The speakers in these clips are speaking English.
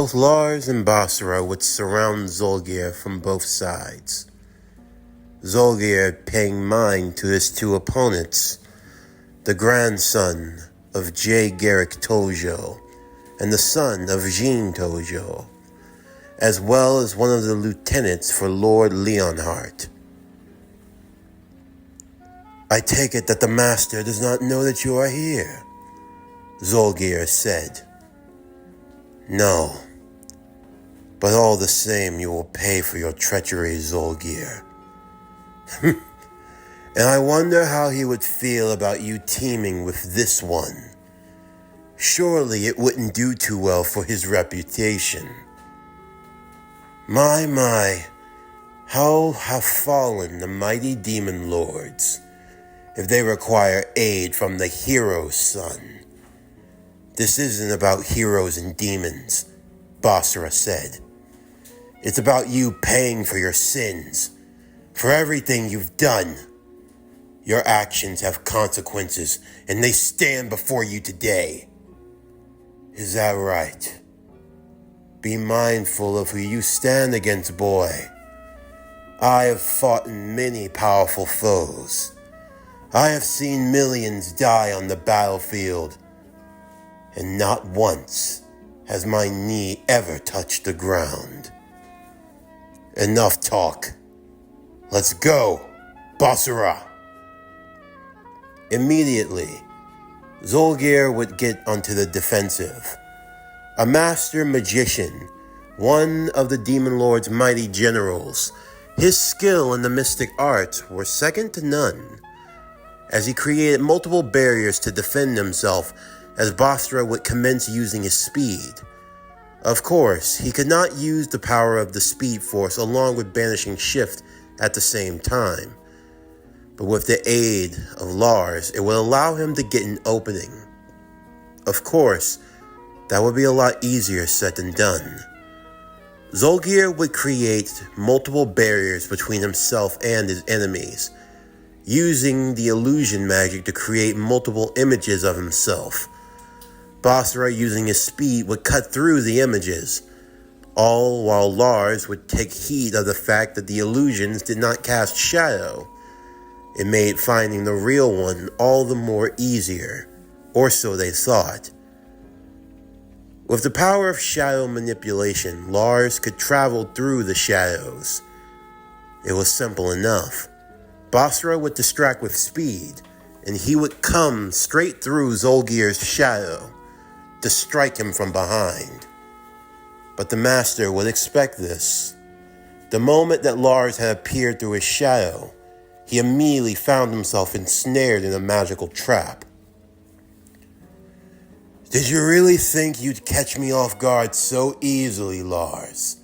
Both Lars and Basara would surround Zolgear from both sides. Zolgear paying mind to his two opponents, the grandson of J. Garrick Toujo and the son of Jean Toujo, as well as one of the lieutenants for Lord Leonhardt. "I take it that the master does not know that you are here," Zolgear said. "No, but all the same you will pay for your treachery, Zolgear. And I wonder how he would feel about you teaming with this one. Surely it wouldn't do too well for his reputation. My, how have fallen the mighty demon lords if they require aid from the hero's son. This isn't about heroes and demons," Basara said. "It's about you paying for your sins, for everything you've done. Your actions have consequences, and they stand before you today. Is that right? Be mindful of who you stand against, boy. I have fought many powerful foes. I have seen millions die on the battlefield, and not once has my knee ever touched the ground. Enough talk. Let's go, Basara." Immediately, Zolgear would get onto the defensive. A master magician, one of the Demon Lord's mighty generals, his skill in the mystic arts were second to none, as he created multiple barriers to defend himself as Basara would commence using his speed. Of course, he could not use the power of the Speed Force along with Banishing Shift at the same time, but with the aid of Lars, it would allow him to get an opening. Of course, that would be a lot easier said than done. Zolgear would create multiple barriers between himself and his enemies, using the illusion magic to create multiple images of himself. Basara, using his speed, would cut through the images, all while Lars would take heed of the fact that the illusions did not cast shadow. It made finding the real one all the more easier, or so they thought. With the power of shadow manipulation, Lars could travel through the shadows. It was simple enough. Basara would distract with speed, and he would come straight through Zolgear's shadow to strike him from behind. But the master would expect this. The moment that Lars had appeared through his shadow, he immediately found himself ensnared in a magical trap. "Did you really think you'd catch me off guard so easily, Lars?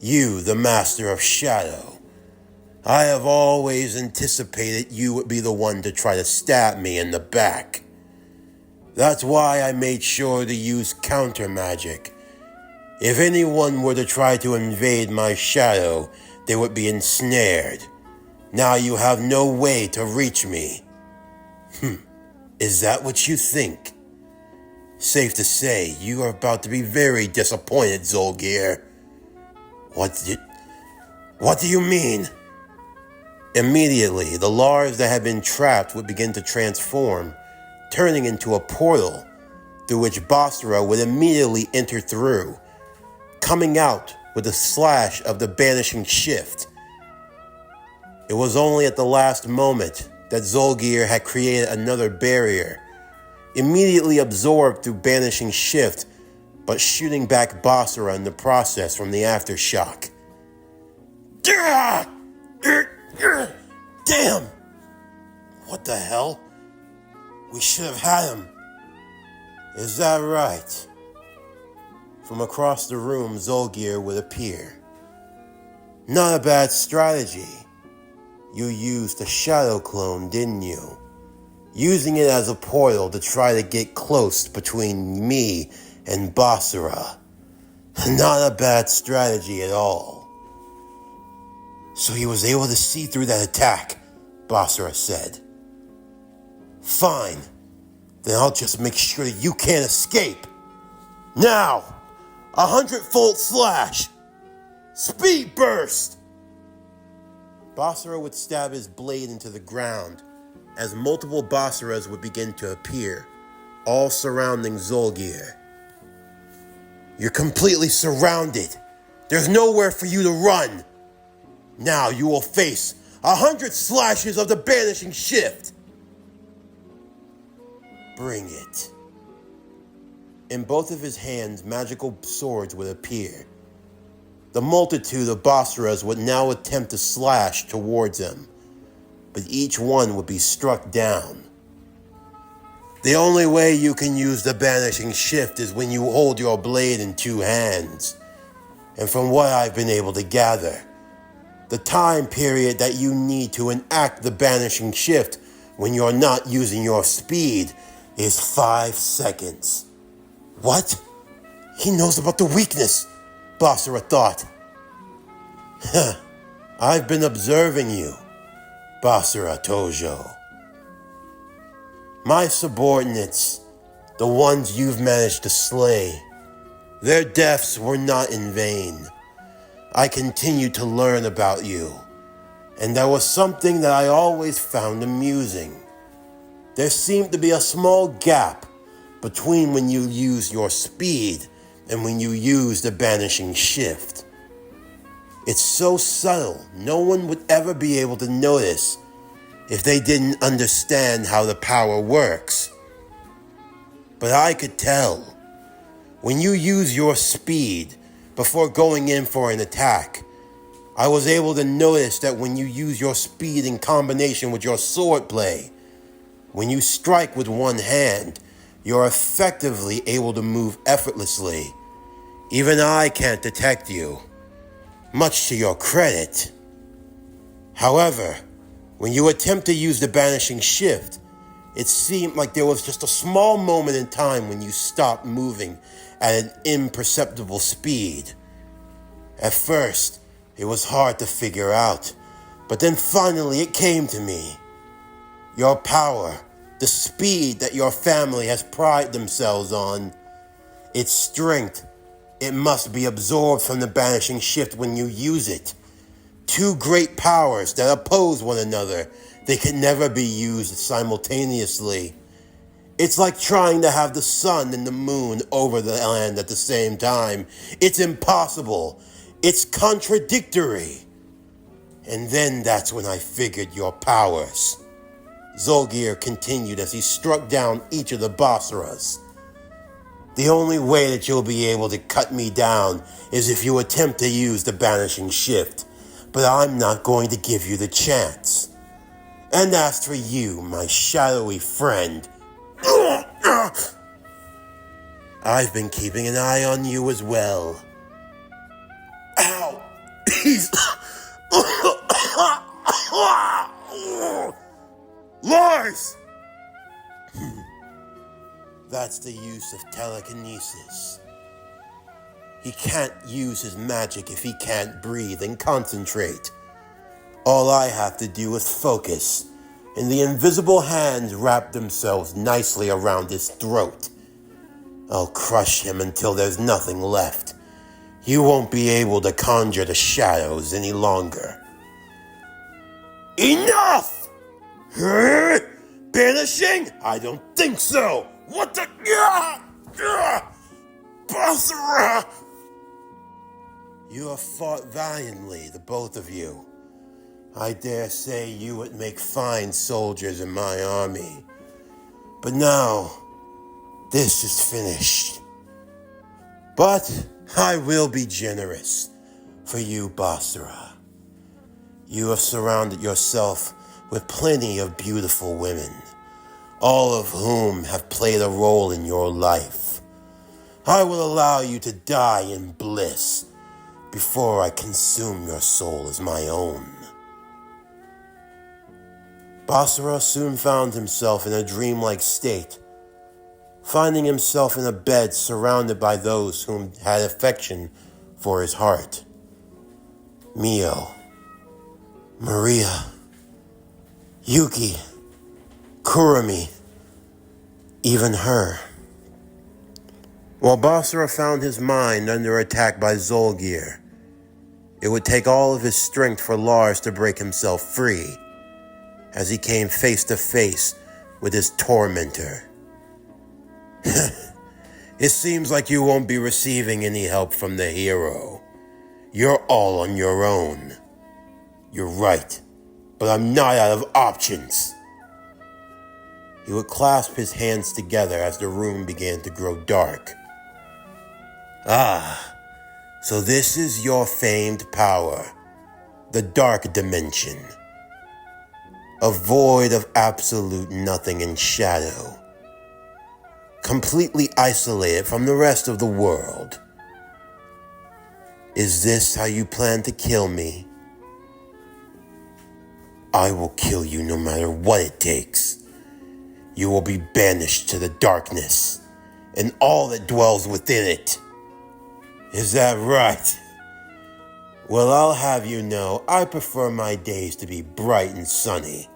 You, the master of shadow. I have always anticipated you would be the one to try to stab me in the back. That's why I made sure to use counter magic. If anyone were to try to invade my shadow, they would be ensnared. Now you have no way to reach me. Is that what you think? Safe to say, you are about to be very disappointed, Zolgear." What do you mean?" Immediately, the Lars that had been trapped would begin to transform, turning into a portal, through which Basara would immediately enter through, coming out with a slash of the Banishing Shift. It was only at the last moment that Zolgear had created another barrier, immediately absorbed through Banishing Shift, but shooting back Basara in the process from the aftershock. Damn! What the hell? We should have had him. Is that right? From across the room, Zolgear would appear. Not a bad strategy. You used a shadow clone, didn't you? Using it as a portal to try to get close between me and Basara. Not a bad strategy at all. So he was able to see through that attack, Basara said. Fine. Then I'll just make sure that you can't escape. Now, 100-fold slash! Speed burst! Basara would stab his blade into the ground as multiple Basaras would begin to appear, all surrounding Zolgear. You're completely surrounded. There's nowhere for you to run. Now you will face 100 slashes of the banishing shift. Bring it. In both of his hands, magical swords would appear. The multitude of Basaras would now attempt to slash towards him, but each one would be struck down. The only way you can use the banishing shift is when you hold your blade in two hands. And from what I've been able to gather, the time period that you need to enact the banishing shift when you're not using your speed is 5 seconds. What? He knows about the weakness, Basara thought. I've been observing you, Basara Toujo. My subordinates, the ones you've managed to slay, their deaths were not in vain. I continued to learn about you, and there was something that I always found amusing. There seemed to be a small gap between when you use your speed and when you use the banishing shift. It's so subtle, no one would ever be able to notice if they didn't understand how the power works. But I could tell. When you use your speed before going in for an attack, I was able to notice that when you use your speed in combination with your sword play, when you strike with one hand, you're effectively able to move effortlessly. Even I can't detect you, much to your credit. However, when you attempt to use the banishing shift, it seemed like there was just a small moment in time when you stopped moving at an imperceptible speed. At first, it was hard to figure out, but then finally it came to me. Your power, the speed that your family has prided themselves on, its strength, it must be absorbed from the banishing shift when you use it. Two great powers that oppose one another, they can never be used simultaneously. It's like trying to have the sun and the moon over the land at the same time. It's impossible. It's contradictory. And then that's when I figured your powers. Zolgear continued as he struck down each of the Basaras. The only way that you'll be able to cut me down is if you attempt to use the banishing shift. But I'm not going to give you the chance. And as for you, my shadowy friend, I've been keeping an eye on you as well. Ow! He's... Lars! That's the use of telekinesis. He can't use his magic if he can't breathe and concentrate. All I have to do is focus, and the invisible hands wrap themselves nicely around his throat. I'll crush him until there's nothing left. You won't be able to conjure the shadows any longer. Enough! Banishing? I don't think so. What the... Basara! You have fought valiantly, the both of you. I dare say you would make fine soldiers in my army. But now, this is finished. But I will be generous for you, Basara. You have surrounded yourself with plenty of beautiful women, all of whom have played a role in your life. I will allow you to die in bliss before I consume your soul as my own. Basara soon found himself in a dreamlike state, finding himself in a bed surrounded by those whom had affection for his heart. Mio, Maria, Yuki, Kurumi, even her. While Basara found his mind under attack by Zolgear, it would take all of his strength for Lars to break himself free as he came face to face with his tormentor. It seems like you won't be receiving any help from the hero. You're all on your own. You're right, but I'm not out of options. He would clasp his hands together as the room began to grow dark. Ah, so this is your famed power, the dark dimension. A void of absolute nothing and shadow. Completely isolated from the rest of the world. Is this how you plan to kill me? I will kill you no matter what it takes. You will be banished to the darkness and all that dwells within it. Is that right? Well, I'll have you know, I prefer my days to be bright and sunny.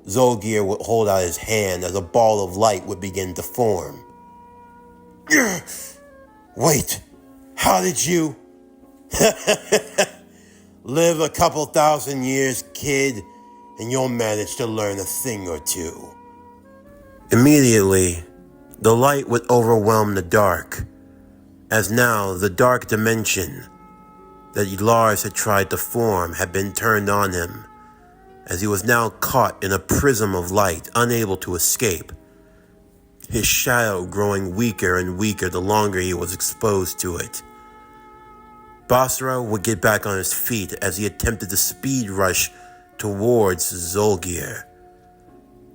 Zolgear would hold out his hand as a ball of light would begin to form. Wait, how did you... Live a couple thousand years, kid, and you'll manage to learn a thing or two. Immediately, the light would overwhelm the dark, as now the dark dimension that Lars had tried to form had been turned on him, as he was now caught in a prism of light, unable to escape, his shadow growing weaker and weaker the longer he was exposed to it. Basara would get back on his feet as he attempted to speed rush towards Zolgear.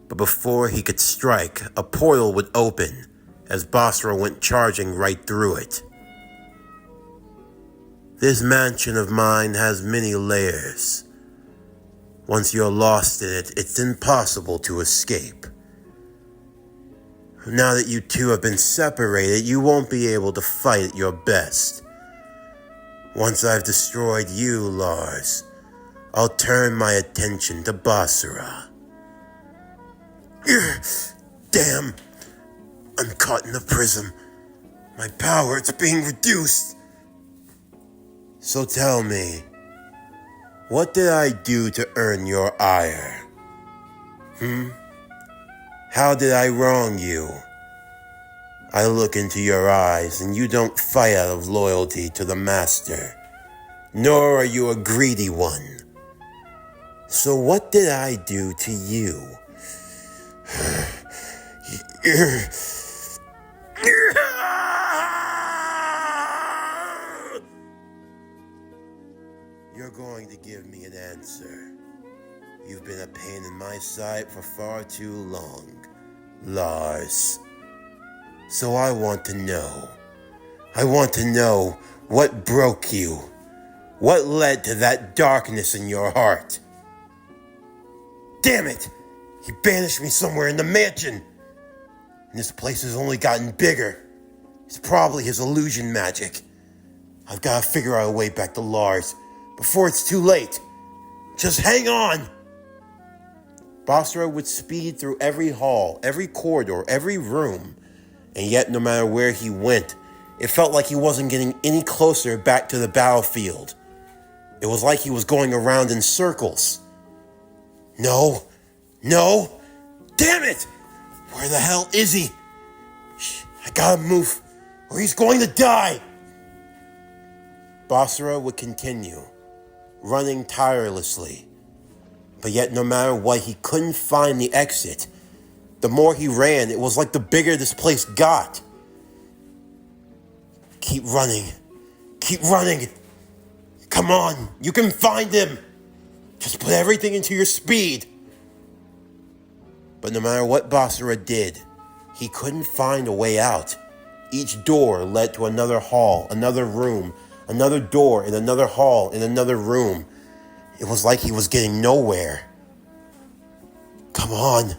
But before he could strike, a portal would open as Basara went charging right through it. This mansion of mine has many layers. Once you're lost in it, it's impossible to escape. Now that you two have been separated, you won't be able to fight at your best. Once I've destroyed you, Lars, I'll turn my attention to Basara. Damn! I'm caught in the prism. My power, it's being reduced. So tell me, what did I do to earn your ire? How did I wrong you? I look into your eyes and you don't fight out of loyalty to the master, nor are you a greedy one. So what did I do to you? You're going to give me an answer. You've been a pain in my side for far too long, Lars. So I want to know. I want to know what broke you. What led to that darkness in your heart? Damn it! He banished me somewhere in the mansion. And this place has only gotten bigger. It's probably his illusion magic. I've got to figure out a way back to Lars before it's too late. Just hang on! Basara would speed through every hall, every corridor, every room. And yet, no matter where he went, it felt like he wasn't getting any closer back to the battlefield. It was like he was going around in circles. No! Damn it! Where the hell is he? I gotta move, or he's going to die! Basara would continue, running tirelessly. But yet, no matter what, he couldn't find the exit. The more he ran, it was like the bigger this place got. Keep running. Come on, you can find him. Just put everything into your speed. But no matter what Basara did, he couldn't find a way out. Each door led to another hall, another room, another door in another hall, in another room. It was like he was getting nowhere. Come on.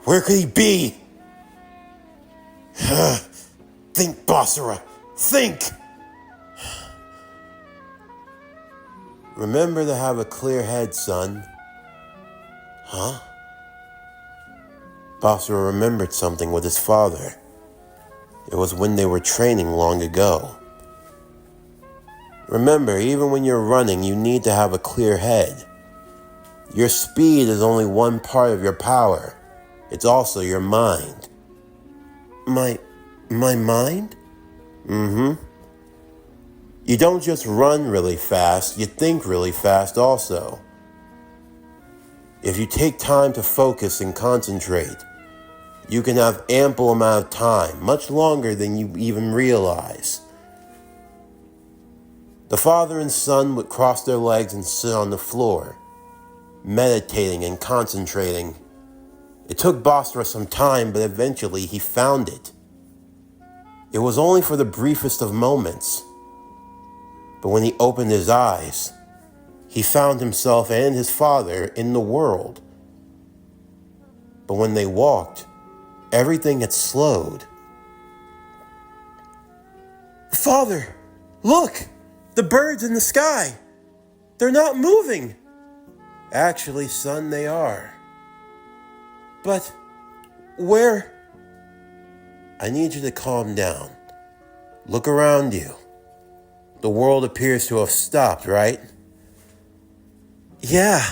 Where could he be? Think, Basara. Think! Remember to have a clear head, son. Basara remembered something with his father. It was when they were training long ago. Remember, even when you're running, you need to have a clear head. Your speed is only one part of your power. It's also your mind. My mind? Mm-hmm. You don't just run really fast, you think really fast also. If you take time to focus and concentrate, you can have ample amount of time, much longer than you even realize. The father and son would cross their legs and sit on the floor, meditating and concentrating. It took Basara some time, but eventually he found it. It was only for the briefest of moments. But when he opened his eyes, he found himself and his father in the world. But when they walked, everything had slowed. Father, look! The birds in the sky! They're not moving! Actually, son, they are. But where? I need you to calm down. Look around you. The world appears to have stopped, right? Yeah,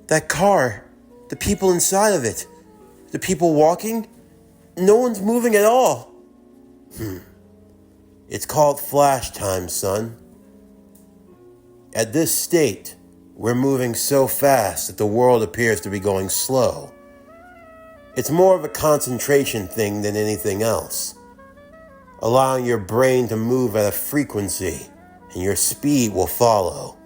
that car, the people inside of it, the people walking, no one's moving at all. It's called flash time, son. At this state, we're moving so fast that the world appears to be going slow. It's more of a concentration thing than anything else, allowing your brain to move at a frequency, and your speed will follow.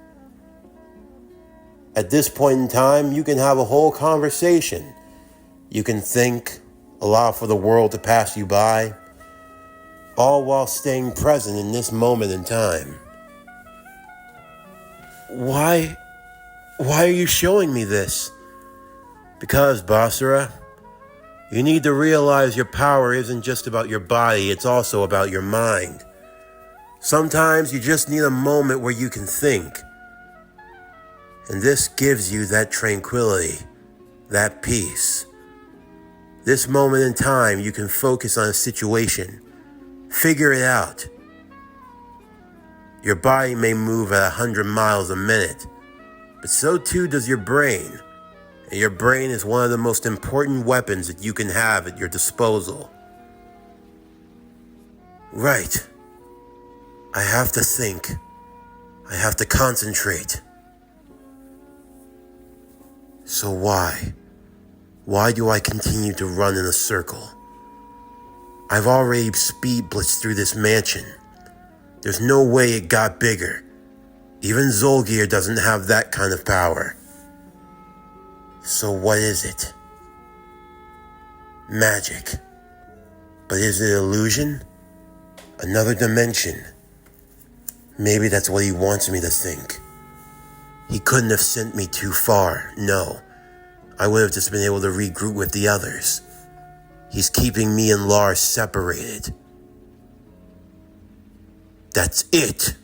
At this point in time, you can have a whole conversation. You can think, allow for the world to pass you by, all while staying present in this moment in time. Why are you showing me this? Because, Basara, you need to realize your power isn't just about your body, it's also about your mind. Sometimes you just need a moment where you can think. And this gives you that tranquility, that peace. This moment in time, you can focus on a situation, figure it out. Your body may move at 100 miles a minute, but so too does your brain. And your brain is one of the most important weapons that you can have at your disposal. Right. I have to think. I have to concentrate. So why? Why do I continue to run in a circle? I've already speed blitzed through this mansion. There's no way it got bigger. Even Zolgear doesn't have that kind of power. So what is it? Magic. But is it illusion? Another dimension? Maybe that's what he wants me to think. He couldn't have sent me too far, no. I would have just been able to regroup with the others. He's keeping me and Lars separated. That's it.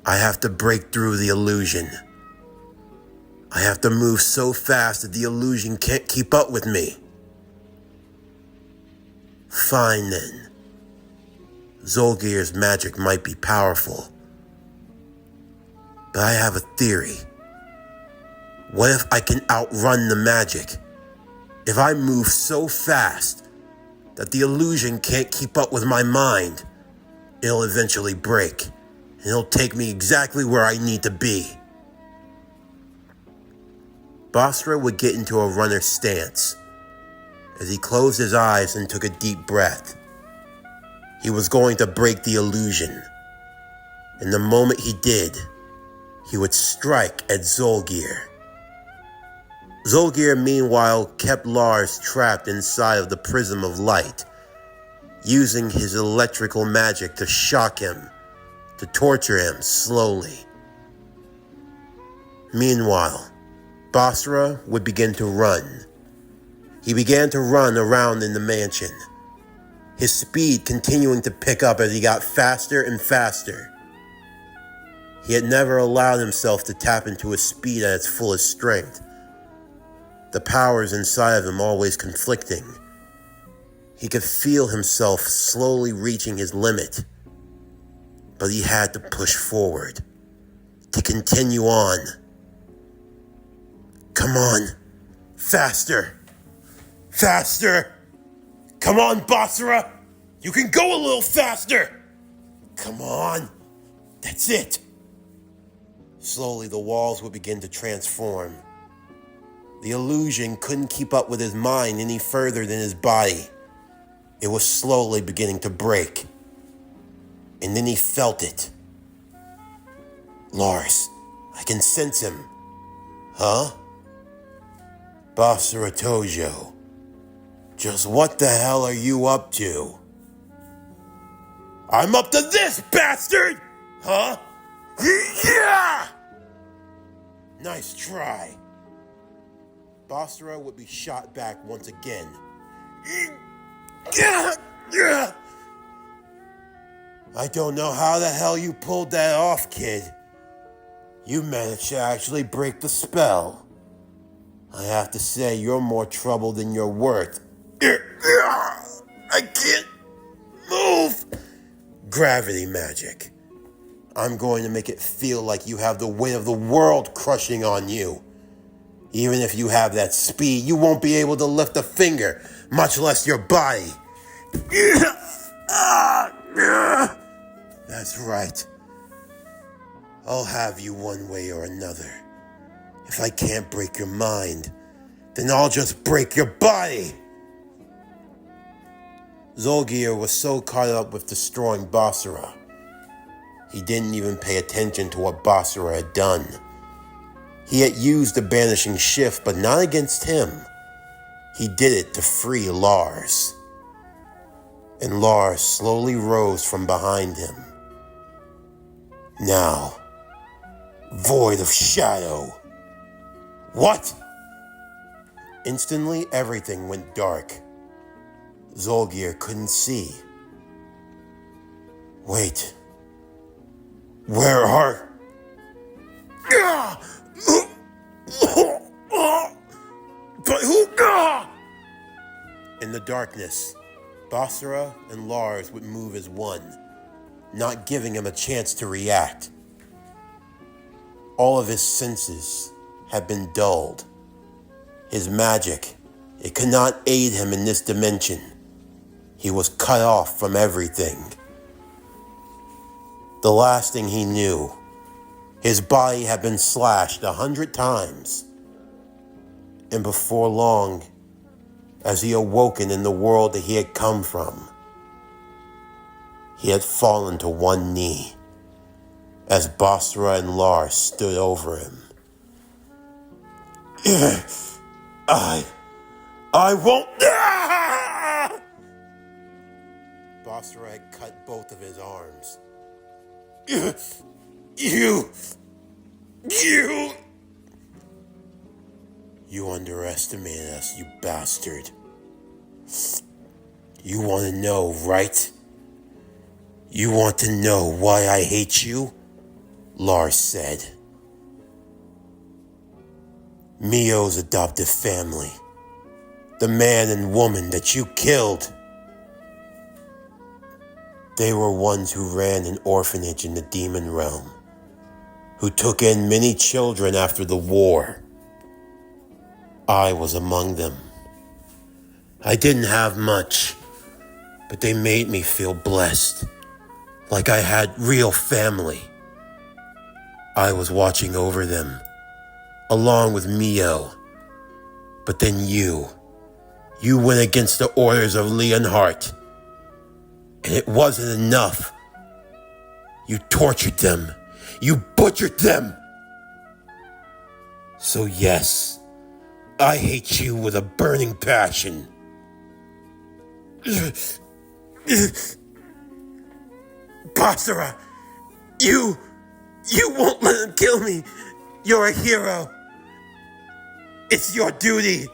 I have to break through the illusion. I have to move so fast that the illusion can't keep up with me. Fine then. Zolgear's magic might be powerful. But I have a theory. What if I can outrun the magic? If I move so fast that the illusion can't keep up with my mind, it'll eventually break, and it'll take me exactly where I need to be. Basara would get into a runner's stance as he closed his eyes and took a deep breath. He was going to break the illusion, and the moment he did, he would strike at Zolgear. Zolgear, meanwhile, kept Lars trapped inside of the prism of light, using his electrical magic to shock him, to torture him slowly. Meanwhile, Basara would begin to run. He began to run around in the mansion, his speed continuing to pick up as he got faster and faster. He had never allowed himself to tap into his speed at its fullest strength, the powers inside of him always conflicting. He could feel himself slowly reaching his limit, but he had to push forward, to continue on. Come on, faster, faster. Come on, Basara, you can go a little faster. Come on, that's it. Slowly the walls would begin to transform. The illusion couldn't keep up with his mind any further than his body. It was slowly beginning to break. And then he felt it. Lars, I can sense him. Huh? Basara Toujo, just what the hell are you up to? I'm up to this, bastard! Huh? Yeah! Nice try. Basara would be shot back once again. I don't know how the hell you pulled that off, kid. You managed to actually break the spell. I have to say, you're more trouble than you're worth. I can't move. Gravity magic. I'm going to make it feel like you have the weight of the world crushing on you. Even if you have that speed, you won't be able to lift a finger, much less your body. That's right. I'll have you one way or another. If I can't break your mind, then I'll just break your body. Zolgear was so caught up with destroying Basara, he didn't even pay attention to what Basara had done. He had used the banishing shift, but not against him. He did it to free Lars. And Lars slowly rose from behind him. Now, void of shadow. What? Instantly, everything went dark. Zolgear couldn't see. Wait. Where are... But who? In the darkness, Basara and Lars would move as one, not giving him a chance to react. All of his senses had been dulled. His magic, it could not aid him in this dimension. He was cut off from everything. The last thing he knew, his body had been slashed 100 times. And before long, as he awoken in the world that he had come from, he had fallen to one knee as Basara and Lars stood over him. I won't... Basara had cut both of his arms. You underestimated us, you bastard. You want to know, right? You want to know why I hate you? Lars said. Mio's adoptive family. The man and woman that you killed. They were ones who ran an orphanage in the demon realm, who took in many children after the war. I was among them. I didn't have much, but they made me feel blessed, like I had real family. I was watching over them, along with Mio. But then you went against the orders of Leonhardt. And it wasn't enough. You tortured them. You butchered them. So yes, I hate you with a burning passion. Basara, you won't let him kill me. You're a hero. It's your duty.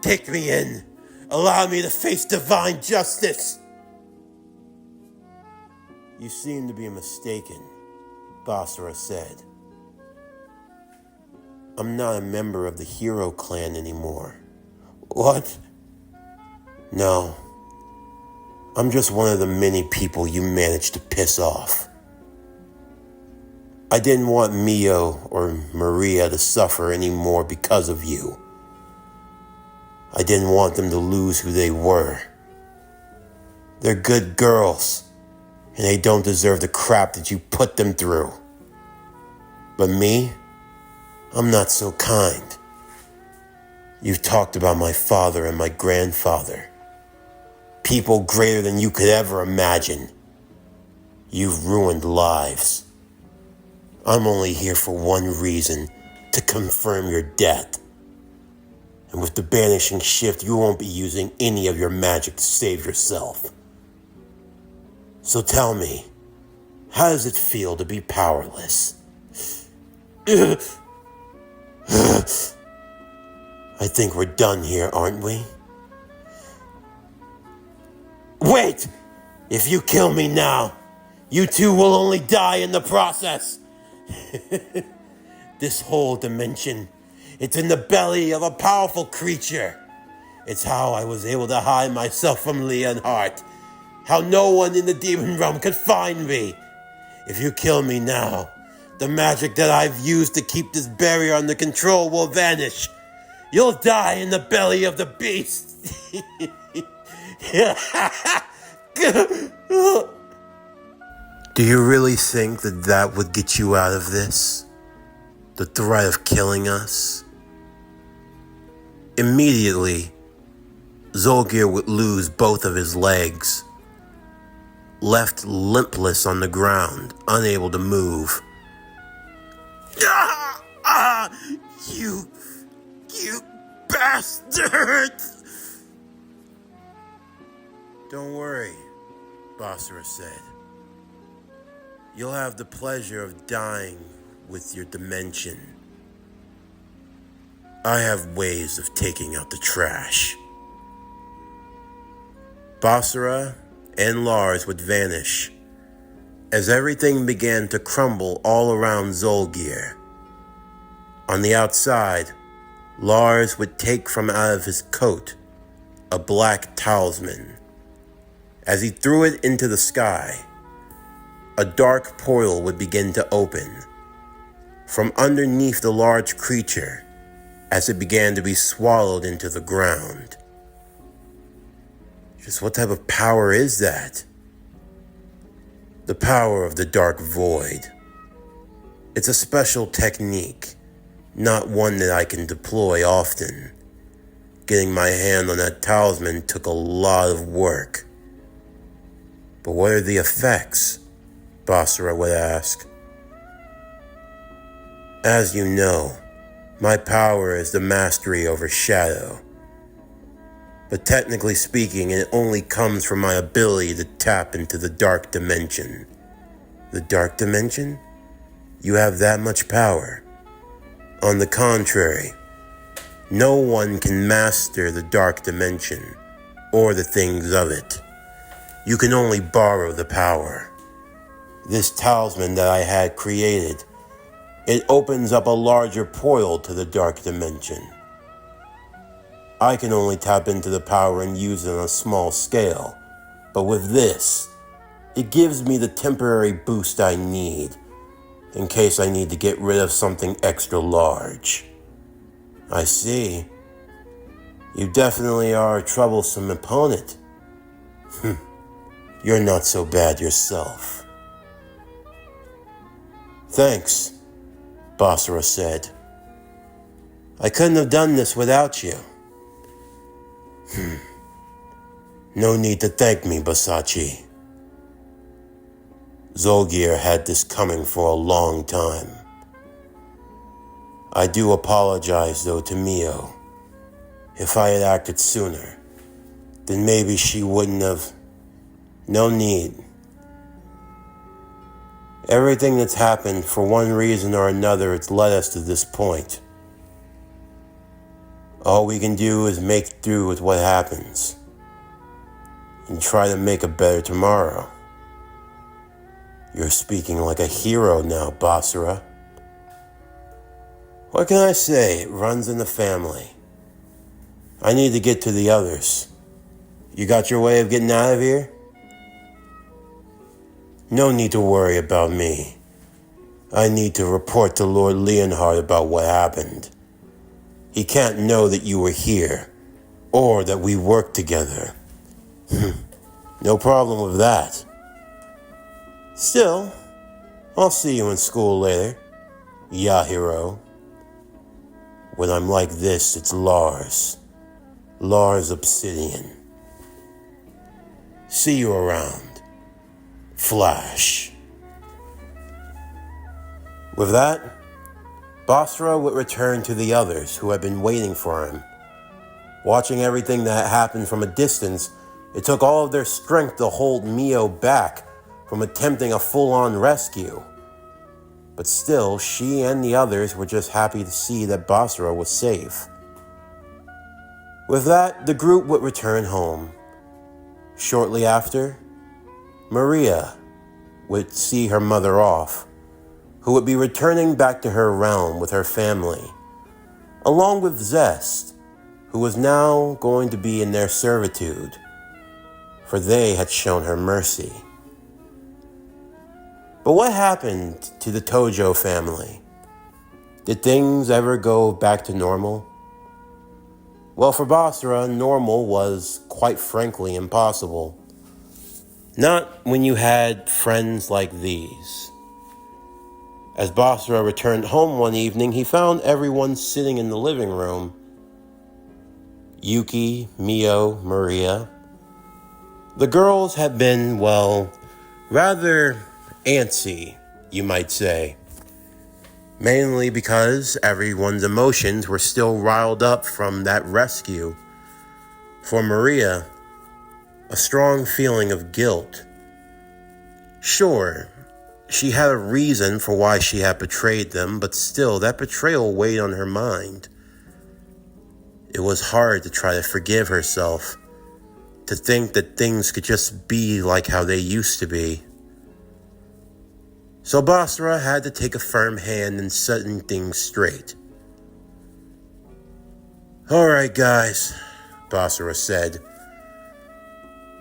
Take me in. Allow me to face divine justice. You seem to be mistaken, Basara said. I'm not a member of the hero clan anymore. What? No, I'm just one of the many people you managed to piss off. I didn't want Mio or Maria to suffer anymore because of you. I didn't want them to lose who they were. They're good girls, and they don't deserve the crap that you put them through. But me, I'm not so kind. You've talked about my father and my grandfather. People greater than you could ever imagine. You've ruined lives. I'm only here for one reason, to confirm your death. And with the banishing shift, you won't be using any of your magic to save yourself. So tell me, how does it feel to be powerless? I think we're done here, aren't we? Wait! If you kill me now, you two will only die in the process. This whole dimension, it's in the belly of a powerful creature. It's how I was able to hide myself from Leonhardt. How no one in the demon realm could find me. If you kill me now, the magic that I've used to keep this barrier under control will vanish. You'll die in the belly of the beast. Do you really think that that would get you out of this? The threat of killing us? Immediately, Zolgear would lose both of his legs, left limpless on the ground, unable to move. You bastard! Don't worry, Basara said. You'll have the pleasure of dying with your dimension. I have ways of taking out the trash. Basara and Lars would vanish as everything began to crumble all around Zolgear. On the outside, Lars would take from out of his coat a black talisman. As he threw it into the sky, a dark portal would begin to open from underneath the large creature as it began to be swallowed into the ground. Just what type of power is that? The power of the dark void. It's a special technique, not one that I can deploy often. Getting my hand on that talisman took a lot of work. But what are the effects? Basara would ask. As you know, my power is the mastery over shadow. But technically speaking, it only comes from my ability to tap into the dark dimension. The dark dimension? You have that much power? On the contrary, no one can master the dark dimension or the things of it. You can only borrow the power. This talisman that I had created, it opens up a larger portal to the dark dimension. I can only tap into the power and use it on a small scale, but with this, it gives me the temporary boost I need in case I need to get rid of something extra large. I see. You definitely are a troublesome opponent. You're not so bad yourself. Thanks, Basara said. I couldn't have done this without you. No need to thank me, Basachi. Zolgear had this coming for a long time. I do apologize, though, to Mio. If I had acted sooner, then maybe she wouldn't have... No need. Everything that's happened, for one reason or another, it's led us to this point. All we can do is make through with what happens and try to make a better tomorrow. You're speaking like a hero now, Basara. What can I say? It runs in the family. I need to get to the others. You got your way of getting out of here? No need to worry about me. I need to report to Lord Leonhard about what happened. He can't know that you were here, or that we worked together. No problem with that. Still, I'll see you in school later, Yahiro. When I'm like this, it's Lars. Lars Obsidian. See you around. Flash. With that, Basara would return to the others who had been waiting for him. Watching everything that happened from a distance, it took all of their strength to hold Mio back from attempting a full-on rescue. But still, she and the others were just happy to see that Basara was safe. With that, the group would return home. Shortly after, Maria would see her mother off, who would be returning back to her realm with her family, along with Zest, who was now going to be in their servitude, for they had shown her mercy. But what happened to the Toujo family? Did things ever go back to normal? Well, for Basara, normal was, quite frankly, impossible. Not when you had friends like these. As Basara returned home one evening, he found everyone sitting in the living room. Yuki, Mio, Maria. The girls had been, well, rather antsy, you might say. Mainly because everyone's emotions were still riled up from that rescue. For Maria, a strong feeling of guilt. Sure, she had a reason for why she had betrayed them, but still, that betrayal weighed on her mind. It was hard to try to forgive herself, to think that things could just be like how they used to be. So Basara had to take a firm hand in setting things straight. "Alright guys," Basara said.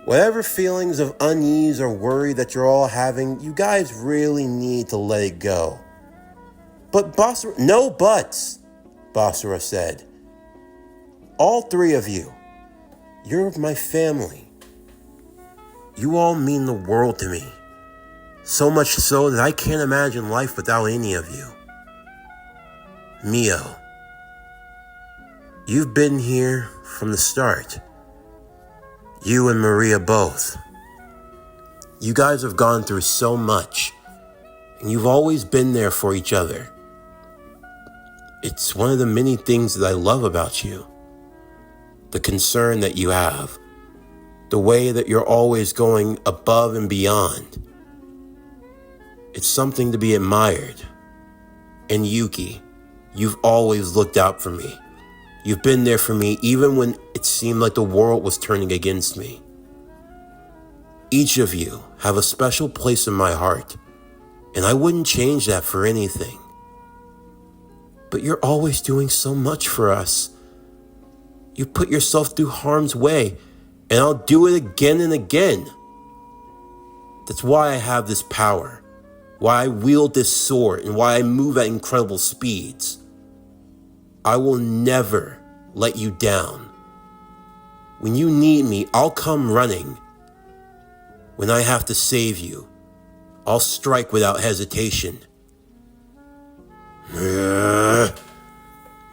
"Whatever feelings of unease or worry that you're all having, you guys really need to let it go." "But Basara..." "No buts," Basara said. "All three of you, you're my family. You all mean the world to me. So much so that I can't imagine life without any of you. Mio, you've been here from the start. You and Maria both. You guys have gone through so much, and you've always been there for each other. It's one of the many things that I love about you. The concern that you have. The way that you're always going above and beyond. It's something to be admired. And Yuki, you've always looked out for me. You've been there for me even when it seemed like the world was turning against me. Each of you have a special place in my heart, and I wouldn't change that for anything. But you're always doing so much for us. You put yourself through harm's way, and I'll do it again and again. That's why I have this power, why I wield this sword, and why I move at incredible speeds. I will never let you down. When you need me, I'll come running. When I have to save you, I'll strike without hesitation.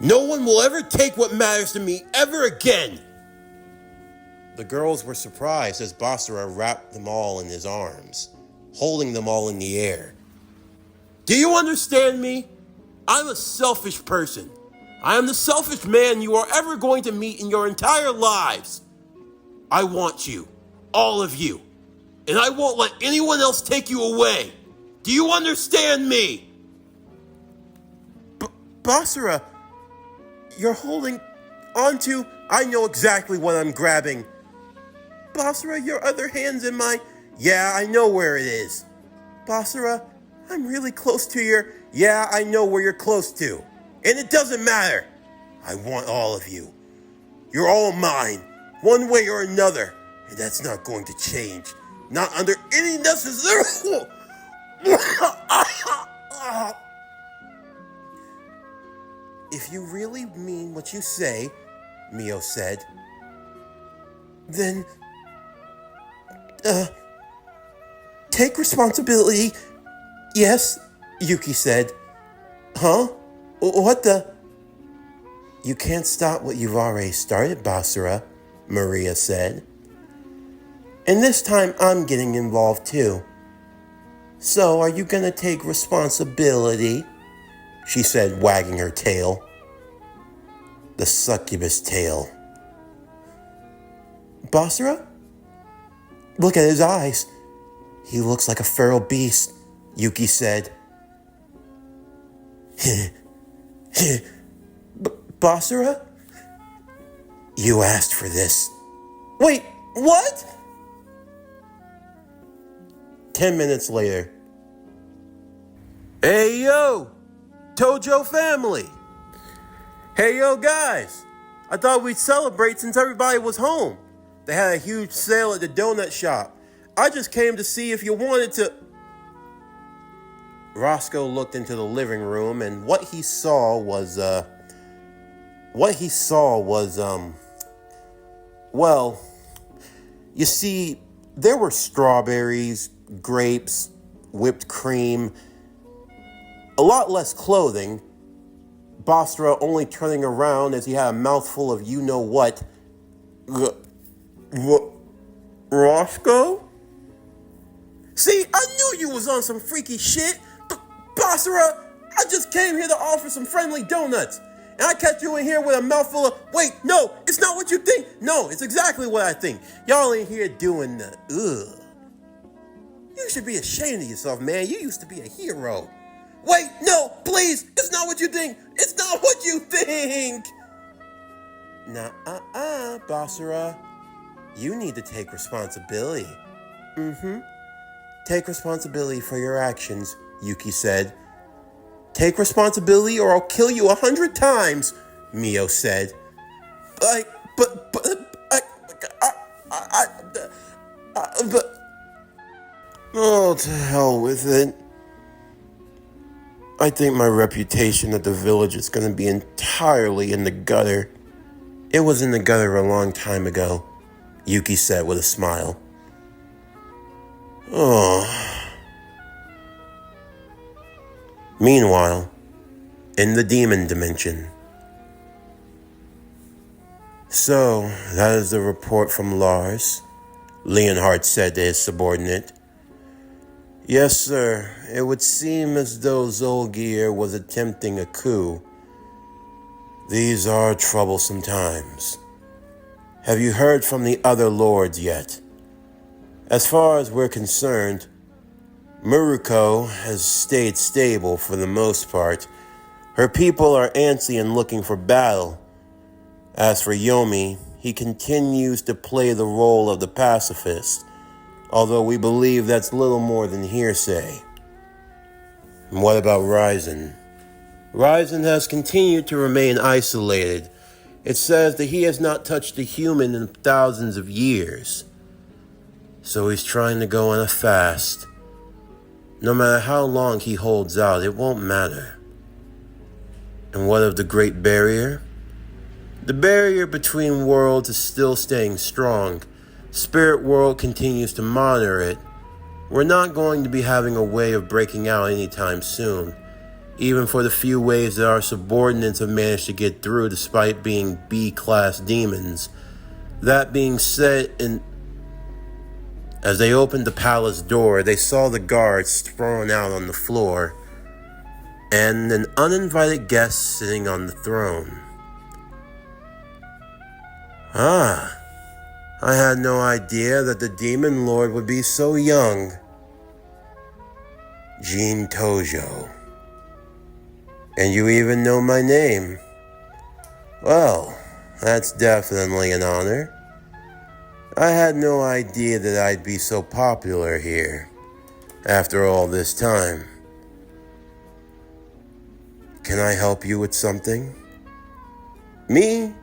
No one will ever take what matters to me ever again." The girls were surprised as Basara wrapped them all in his arms, holding them all in the air. "Do you understand me? I'm a selfish person. I am the selfish man you are ever going to meet in your entire lives. I want you, all of you, and I won't let anyone else take you away. Do you understand me?" Basara, you're holding onto... I know exactly what I'm grabbing. Basara, your other hand's in my... Yeah, I know where it is. Basara, I'm really close to your... Yeah, I know where you're close to. And it doesn't matter. I want all of you. You're all mine, one way or another. And that's not going to change. Not under any necessary... If you really mean what you say, Mio said, then, take responsibility. Yes, Yuki said. Huh? What the? You can't stop what you've already started, Basara, Maria said. And this time I'm getting involved too. So are you gonna take responsibility? She said, wagging her tail. The succubus tail. Basara? Look at his eyes. He looks like a feral beast, Yuki said. Basara? You asked for this. Wait, what? 10 minutes later. Hey yo, Toujo family. Hey yo guys, I thought we'd celebrate since everybody was home. They had a huge sale at the donut shop. I just came to see if you wanted to... Roscoe looked into the living room, and what he saw was, well, you see, there were strawberries, grapes, whipped cream, a lot less clothing. Basara only turning around as he had a mouthful of you-know-what. Roscoe? See, I knew you was on some freaky shit. Basara, I just came here to offer some friendly donuts. And I catch you in here with a mouthful of... Wait, no, it's not what you think. No, it's exactly what I think. Y'all in here doing the... Ugh. You should be ashamed of yourself, man. You used to be a hero. Wait, no, please. It's not what you think. It's not what you think. Nah, Basara. You need to take responsibility. Take responsibility for your actions, Yuki said. Take responsibility or I'll kill you 100 times, Mio said. Oh, to hell with it. I think my reputation at the village is going to be entirely in the gutter. It was in the gutter a long time ago, Yuki said with a smile. Oh. Meanwhile, in the demon dimension. So, that is the report from Lars, Leonhardt said to his subordinate. Yes, sir. It would seem as though Zolgear was attempting a coup. These are troublesome times. Have you heard from the other lords yet? As far as we're concerned, Muruko has stayed stable for the most part. Her people are antsy and looking for battle. As for Yomi, he continues to play the role of the pacifist, although we believe that's little more than hearsay. And what about Ryzen? Ryzen has continued to remain isolated. It says that he has not touched a human in thousands of years. So he's trying to go on a fast. No matter how long he holds out, it won't matter. And what of the Great Barrier? The barrier between worlds is still staying strong. Spirit World continues to monitor it. We're not going to be having a way of breaking out anytime soon, even for the few ways that our subordinates have managed to get through despite being B-class demons. That being said, as they opened the palace door, they saw the guards thrown out on the floor, and an uninvited guest sitting on the throne. I had no idea that the Demon Lord would be so young. Jean Toujo. And you even know my name. Well, that's definitely an honor. I had no idea that I'd be so popular here, after all this time. Can I help you with something? Me?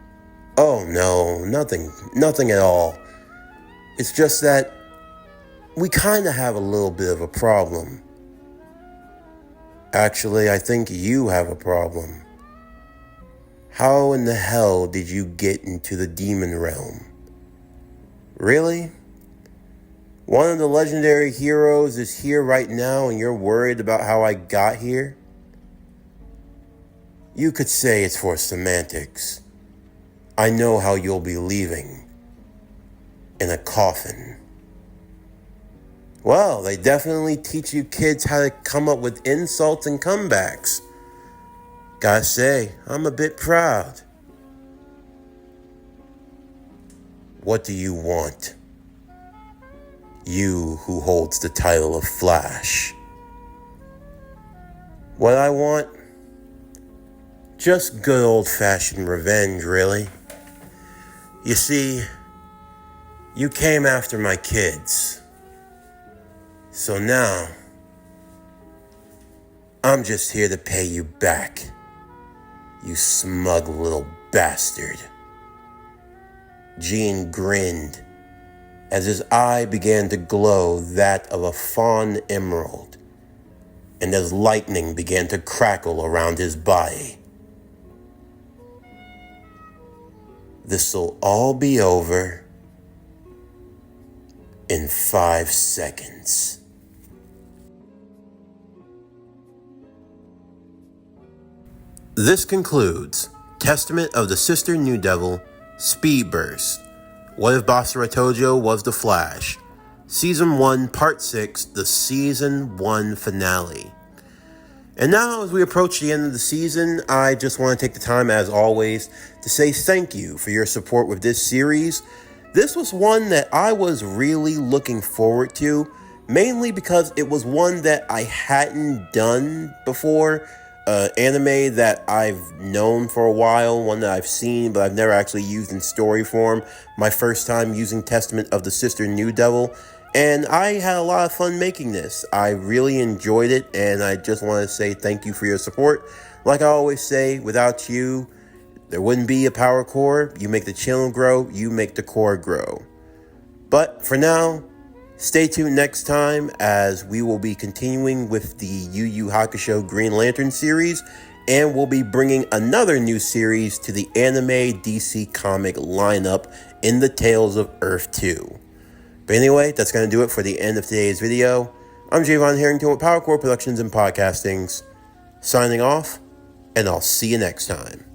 Oh no, nothing at all. It's just that we kind of have a little bit of a problem. Actually, I think you have a problem. How in the hell did you get into the demon realm? Really? One of the legendary heroes is here right now and you're worried about how I got here? You could say it's for semantics. I know how you'll be leaving. In a coffin. Well, they definitely teach you kids how to come up with insults and comebacks. Gotta say, I'm a bit proud. What do you want? You who holds the title of Flash. What I want? Just good old-fashioned revenge, really. You see, you came after my kids. So now, I'm just here to pay you back, you smug little bastard. Gene grinned as his eye began to glow that of a fawn emerald, and as lightning began to crackle around his body. This'll all be over in 5 seconds. This concludes Testament of the Sister New Devil, Speed Burst. What if Basara Toujo was the Flash? Season 1, Part 6, the Season 1 finale. And now, as we approach the end of the season, I just want to take the time, as always, to say thank you for your support with this series. This was one that I was really looking forward to, mainly because it was one that I hadn't done before. Anime that I've known for a while, one that I've seen, but I've never actually used in story form. My first time using Testament of the Sister New Devil. And I had a lot of fun making this. I really enjoyed it, and I just want to say thank you for your support. Like I always say, without you, there wouldn't be a power core. You make the channel grow, you make the core grow. But for now, stay tuned next time as we will be continuing with the Yu Yu Hakusho Green Lantern series, and we'll be bringing another new series to the anime DC comic lineup in the Tales of Earth 2. But anyway, that's going to do it for the end of today's video. I'm Javon Harrington with Power Core Productions and Podcastings, signing off, and I'll see you next time.